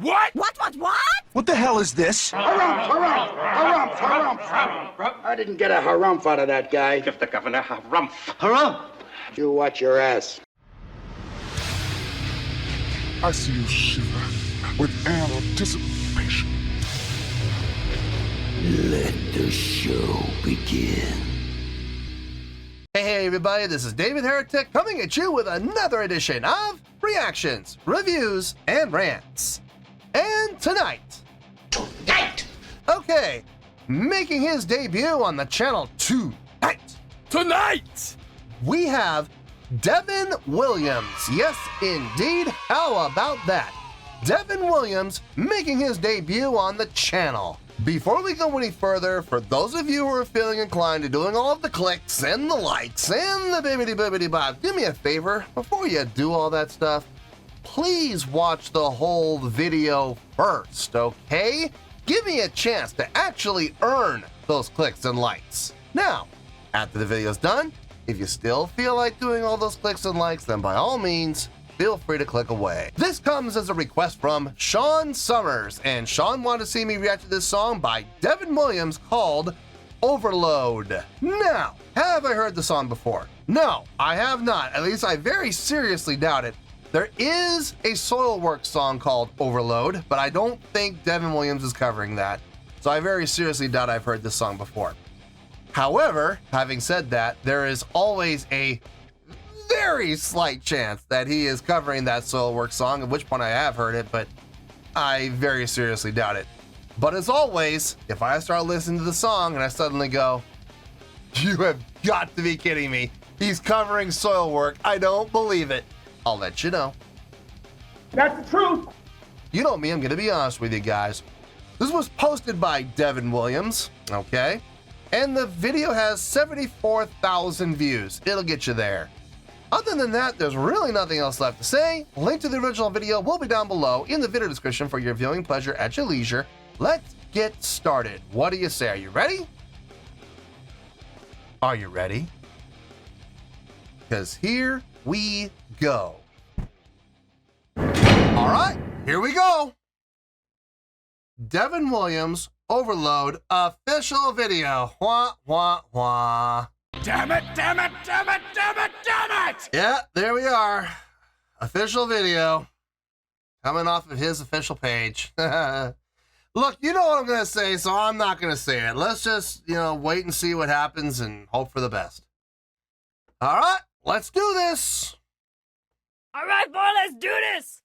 What? What? What the hell is this? Harumph. I didn't get a harumph out of that guy. Give the governor harumph. Harumph! You watch your ass. I see you shiver with anticipation. Let the show begin. Hey everybody, this is David Heretic coming at you with another edition of Reactions, Reviews, and Rants. And tonight, okay, making his debut on the channel tonight, we have Devin Williams. Yes, indeed. How about that? Devin Williams making his debut on the channel. Before we go any further, for those of you who are feeling inclined to doing all of the clicks and the likes and the bibbidi-bibbidi-bob, do me a favor, before you do all that stuff, please watch the whole video first, okay? Give me a chance to actually earn those clicks and likes. Now, after the video's done, if you still feel like doing all those clicks and likes, then by all means, feel free to click away. This comes as a request from Sean Summers, and Sean wanted to see me react to this song by Devin Williams called Overload. Now, have I heard the song before? No, I have not. At least I very seriously doubt it. There is a Soilworks song called Overload, but I don't think Devin Williams is covering that. So I very seriously doubt I've heard this song before. However, having said that, there is always a very slight chance that he is covering that Soilworks song, at which point I have heard it, but I very seriously doubt it. But as always, if I start listening to the song and I suddenly go, you have got to be kidding me, he's covering Soilwork, I don't believe it, I'll let you know. That's the truth. You know me, I'm gonna be honest with you guys. This was posted by Devin Williams, okay? And the video has 74,000 views. It'll get you there. Other than that, there's really nothing else left to say. Link to the original video will be down below in the video description for your viewing pleasure at your leisure. Let's get started. What do you say? Are you ready? Are you ready? Because here we go. All right, here we go. Devin Williams, Overload, official video. Wah, wah, wah. Damn it! Yeah, there we are. Official video. Coming off of his official page. Look, you know what I'm going to say, so I'm not going to say it. Let's just, wait and see what happens and hope for the best. All right, let's do this. All right, boy, let's do this.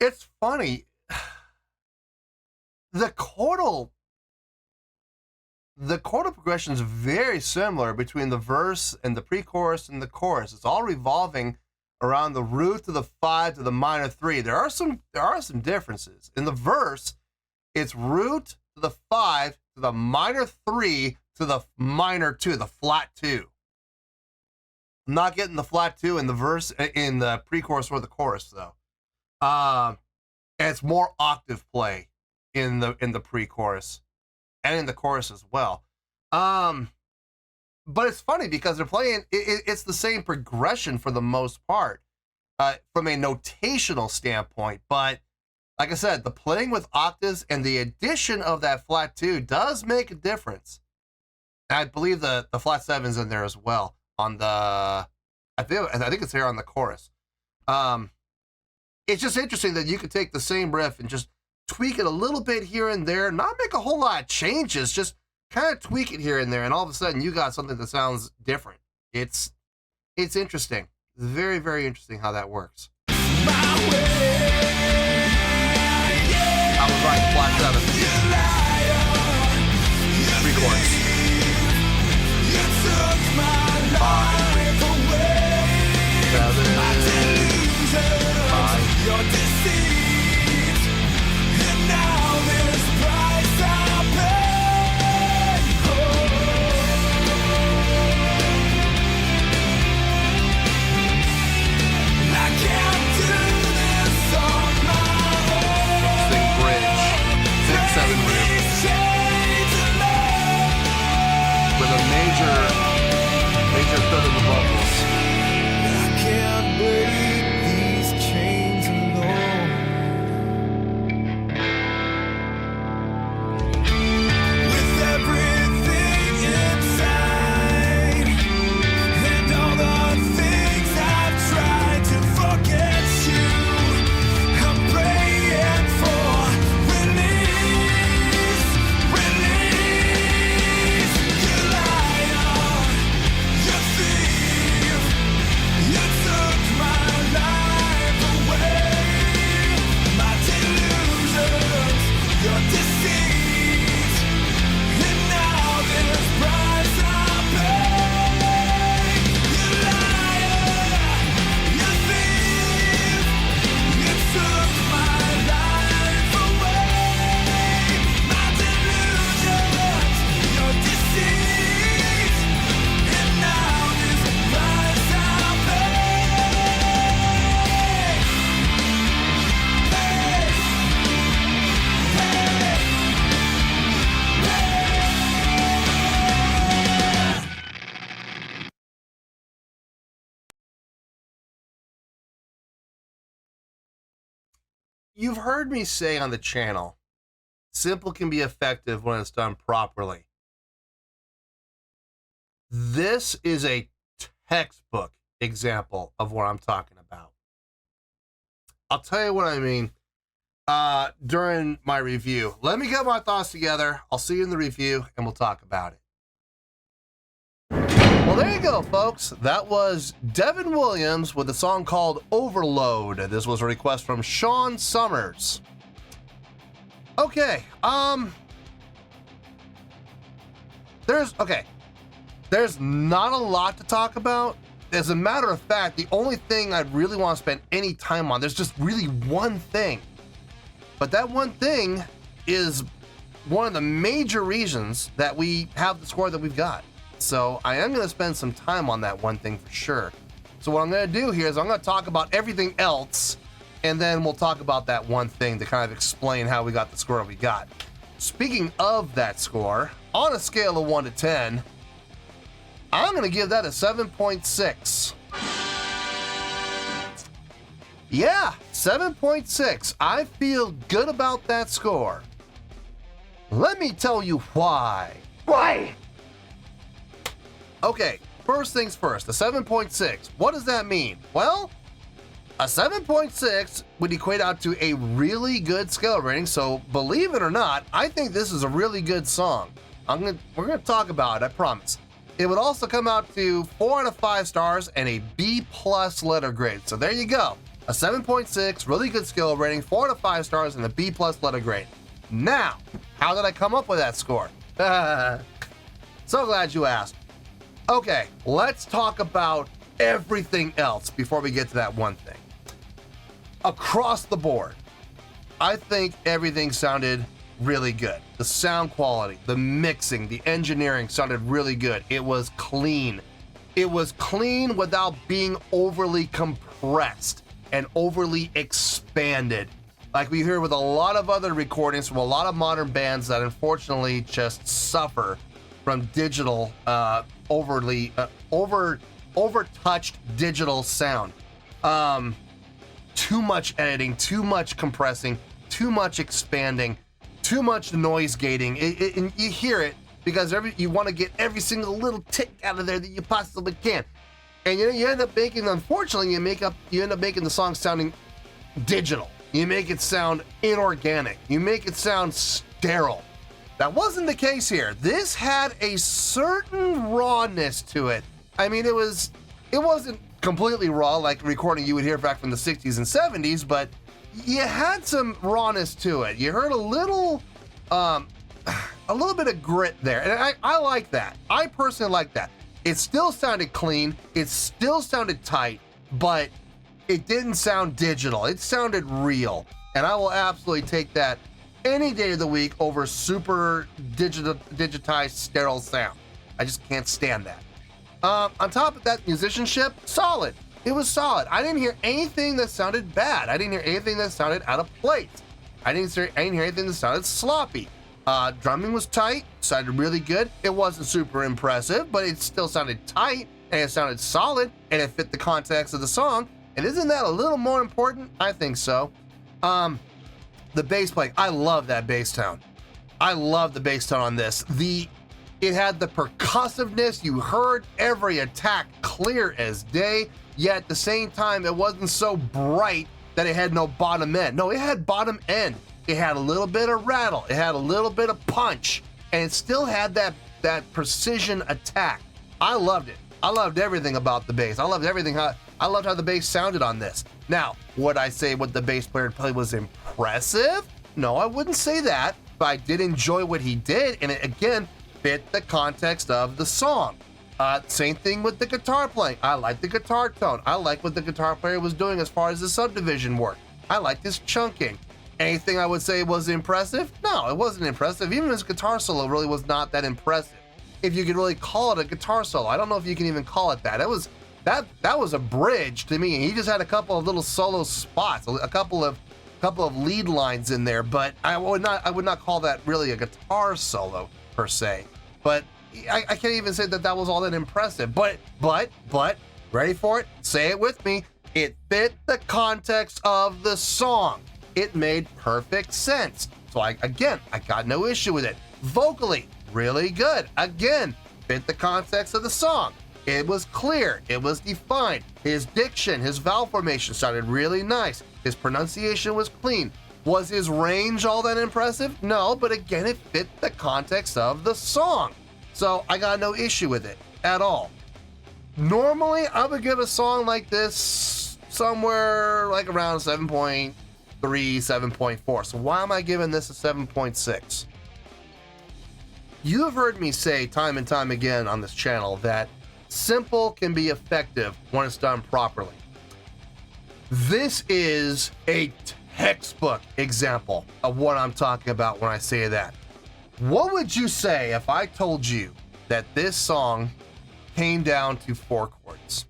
It's funny. The chordal progression is very similar between the verse and the pre-chorus and the chorus. It's all revolving around the root to the 5 to the minor 3. There are some differences. In the verse, it's root to the 5 to the minor 3 to the minor 2, the flat 2. I'm not getting the flat 2 in the verse, in the pre-chorus or the chorus though. And it's more octave play in the pre-chorus and in the chorus as well. But it's funny because they're playing, it's the same progression for the most part from a notational standpoint. But like I said, the playing with octaves and the addition of that flat 2 does make a difference. And I believe the flat 7's in there as well on the, I think it's here on the chorus. It's just interesting that you could take the same riff and just tweak it a little bit here and there, not make a whole lot of changes, just kind of tweak it here and there, and all of a sudden you got something that sounds different. It's interesting. It's very, very interesting how that works. I was right, flat 7. 3 chords. 5, major third of the vocals. I can't break these chains alone. With everything inside and all the things I've tried to forget you, I'm praying for release. You liar, you thief, you took my life away, my delusions, your deceit, and now this price I pay. You liar, you thief, you took my life away, my delusions, your deceit, and now this price I pay. You've heard me say on the channel, simple can be effective when it's done properly. This is a textbook example of what I'm talking about. I'll tell you what I mean during my review. Let me get my thoughts together. I'll see you in the review and we'll talk about it. Well, there you go, folks. That was Devin Williams with a song called Overload. This was a request from Sean Summers. Okay, there's not a lot to talk about. As a matter of fact, the only thing I really want to spend any time on, there's just really one thing. But that one thing is one of the major reasons that we have the score that we've got. So I am going to spend some time on that one thing for sure. So what I'm going to do here is I'm going to talk about everything else, and then we'll talk about that one thing to kind of explain how we got the score we got. Speaking of that score, on a scale of 1 to 10, I'm going to give that a 7.6. Yeah, 7.6. I feel good about that score. Let me tell you why. Why? Okay, first things first, a 7.6. What does that mean? Well, a 7.6 would equate out to a really good scale rating, so believe it or not, I think this is a really good song. We're gonna talk about it, I promise. It would also come out to 4 out of 5 stars and a B+ letter grade. So there you go. A 7.6, really good skill rating, 4 out of 5 stars, and a B+ letter grade. Now, how did I come up with that score? So glad you asked. Okay, let's talk about everything else before we get to that one thing. Across the board, I think everything sounded really good. The sound quality, the mixing, the engineering sounded really good. It was clean. It was clean without being overly compressed and overly expanded, like we hear with a lot of other recordings from a lot of modern bands that unfortunately just suffer from digital, over-touched digital sound. Too much editing, too much compressing, too much expanding, too much noise gating. And you hear it because you want to get every single little tick out of there that you possibly can. And you end up making, unfortunately, you end up making the song sounding digital. You make it sound inorganic. You make it sound sterile. That wasn't the case here. This had a certain rawness to it. I mean, it wasn't completely raw like a recording you would hear back from the 60s and 70s, but you had some rawness to it. You heard a little bit of grit there, and I like that. I personally like that. It still sounded clean, it still sounded tight, but it didn't sound digital. It sounded real, and I will absolutely take that any day of the week over super digitized sterile sound. I just can't stand that. On top of that, musicianship, solid. It was solid. I didn't hear anything that sounded bad. I didn't hear anything that sounded out of place. I didn't hear anything that sounded sloppy. Drumming was tight, sounded really good. It wasn't super impressive, but it still sounded tight, and it sounded solid, and it fit the context of the song. And isn't that a little more important? I think so. The bass playing, I love that bass tone. I love the bass tone on this. It had the percussiveness. You heard every attack clear as day, yet at the same time, it wasn't so bright that it had no bottom end. No, it had bottom end. It had a little bit of rattle. It had a little bit of punch, and it still had that precision attack. I loved it. I loved everything about the bass. I loved how the bass sounded on this. Now, would I say what the bass player played was impressive? No, I wouldn't say that, but I did enjoy what he did, and it again fit the context of the song. Same thing with the guitar playing. I like the guitar tone. I like what the guitar player was doing as far as the subdivision work. I liked his chunking. Anything I would say was impressive? No, it wasn't impressive. Even his guitar solo really was not that impressive. If you could really call it a guitar solo, I don't know if you can even call it that. That was a bridge to me. He just had a couple of little solo spots, a couple of lead lines in there, but I would not call that really a guitar solo per se. But I can't even say that was all that impressive. But ready for it? Say it with me. It fit the context of the song. It made perfect sense. So I got no issue with it. Vocally, really good. Again, fit the context of the song. It was clear. It was defined. His diction, his vowel formation sounded really nice. His pronunciation was clean. Was his range all that impressive? No, but again, it fit the context of the song. So I got no issue with it at all. Normally, I would give a song like this somewhere like around 7.3, 7.4. So why am I giving this a 7.6? You have heard me say time and time again on this channel that simple can be effective when it's done properly. This is a textbook example of what I'm talking about when I say that. What would you say if I told you that this song came down to 4 chords?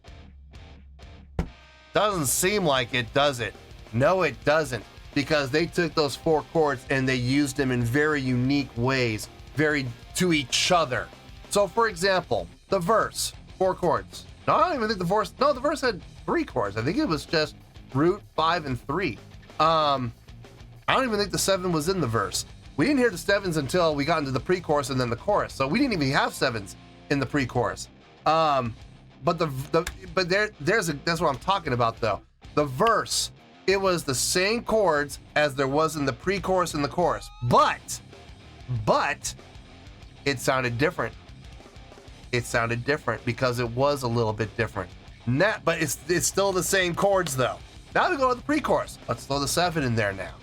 Doesn't seem like it, does it? No, it doesn't, because they took those 4 chords and they used them in very unique ways, very to each other. So for example, the verse, 4 chords. No, I don't even think the verse had 3 chords. I think it was just root, 5, and 3. I don't even think the 7 was in the verse. We didn't hear the 7s until we got into the pre-chorus and then the chorus. So we didn't even have 7s in the pre-chorus. But that's what I'm talking about though. The verse, it was the same chords as there was in the pre-chorus and the chorus, but it sounded different. It sounded different because it was a little bit different. But it's still the same chords though. Now we go to the pre-chorus. Let's throw the 7 in there now.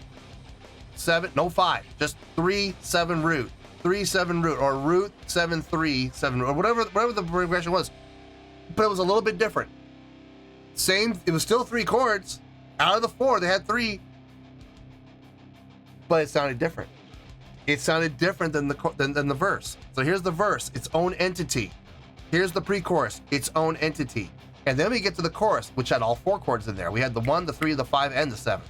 7, no 5, just 3, 7 root, 3, 7 root, or root 7, 3, 7, or whatever the progression was. But it was a little bit different. Same, it was still 3 chords. Out of the 4, they had 3. But it sounded different. It sounded different than the verse. So here's the verse, its own entity. Here's the pre-chorus, its own entity. And then we get to the chorus, which had all 4 chords in there. We had the 1, the 3, the 5, and the 7.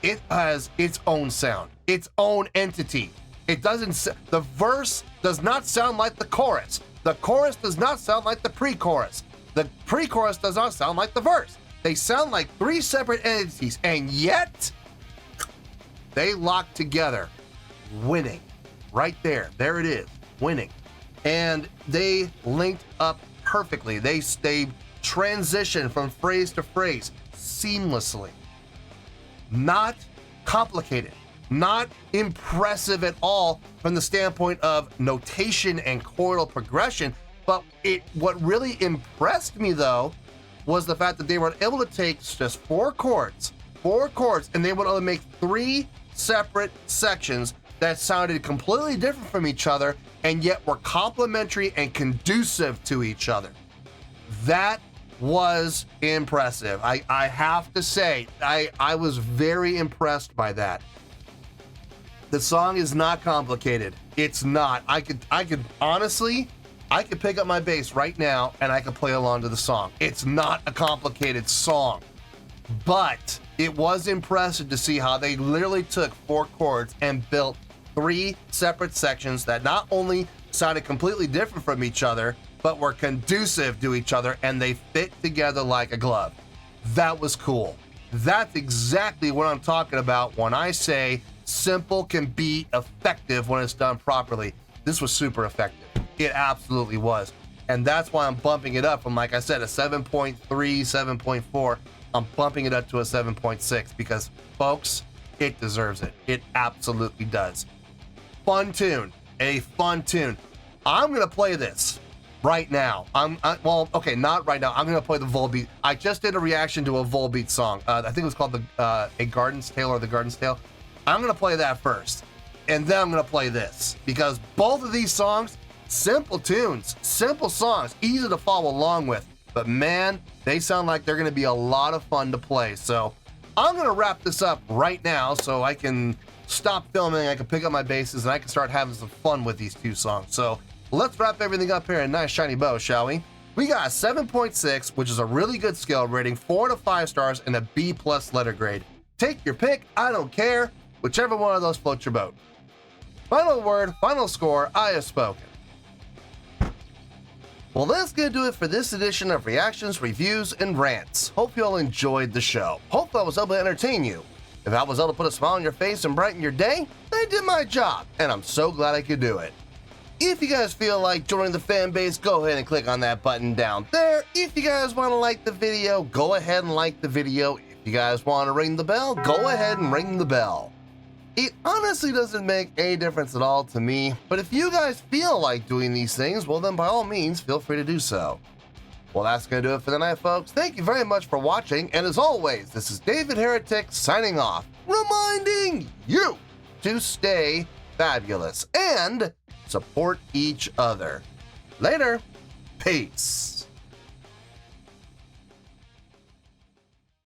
It has its own sound, its own entity. It doesn't, the verse does not sound like the chorus. The chorus does not sound like the pre-chorus. The pre-chorus does not sound like the verse. They sound like 3 separate entities, and yet they lock together, winning. Right there, there it is, winning. And they linked up perfectly. They transition from phrase to phrase seamlessly. Not complicated, not impressive at all from the standpoint of notation and chordal progression, but what really impressed me though was the fact that they were able to take just 4 chords, and they were able to make 3 separate sections that sounded completely different from each other and yet were complementary and conducive to each other. That was impressive. I have to say, I was very impressed by that. The song is not complicated. It's not. I could honestly, I could pick up my bass right now and I could play along to the song. It's not a complicated song, but it was impressive to see how they literally took 4 chords and built 3 separate sections that not only sounded completely different from each other, but were conducive to each other, and they fit together like a glove. That was cool. That's exactly what I'm talking about when I say simple can be effective when it's done properly. This was super effective. It absolutely was. And that's why I'm bumping it up from, like I said, a 7.3, 7.4. I'm bumping it up to a 7.6 because, folks, it deserves it. It absolutely does. Fun tune. A fun tune. I'm going to play this right now. Well, okay, not right now. I'm going to play the Volbeat. I just did a reaction to a Volbeat song. I think it was called A Garden's Tale or The Garden's Tale. I'm going to play that first, and then I'm going to play this because both of these songs, simple tunes, simple songs, easy to follow along with, but man, they sound like they're going to be a lot of fun to play. So I'm going to wrap this up right now so I can stop filming, I can pick up my basses, and I can start having some fun with these 2 songs. So let's wrap everything up here in a nice shiny bow, shall we? We got a 7.6, which is a really good scale rating, 4 to 5 stars, and a B+ letter grade. Take your pick, I don't care, whichever one of those floats your boat. Final word, final score, I have spoken. Well, that's gonna do it for this edition of Reactions, Reviews, and Rants. Hope you all enjoyed the show. Hope I was able to entertain you. If I was able to put a smile on your face and brighten your day, I did my job, and I'm so glad I could do it. If you guys feel like joining the fan base, go ahead and click on that button down there. If you guys want to like the video, go ahead and like the video. If you guys want to ring the bell, go ahead and ring the bell. It honestly doesn't make any difference at all to me, but if you guys feel like doing these things, well then by all means, feel free to do so. Well, that's going to do it for the night, folks. Thank you very much for watching, and as always, this is David Heretic signing off, reminding you to stay fabulous and support each other. Later. Peace.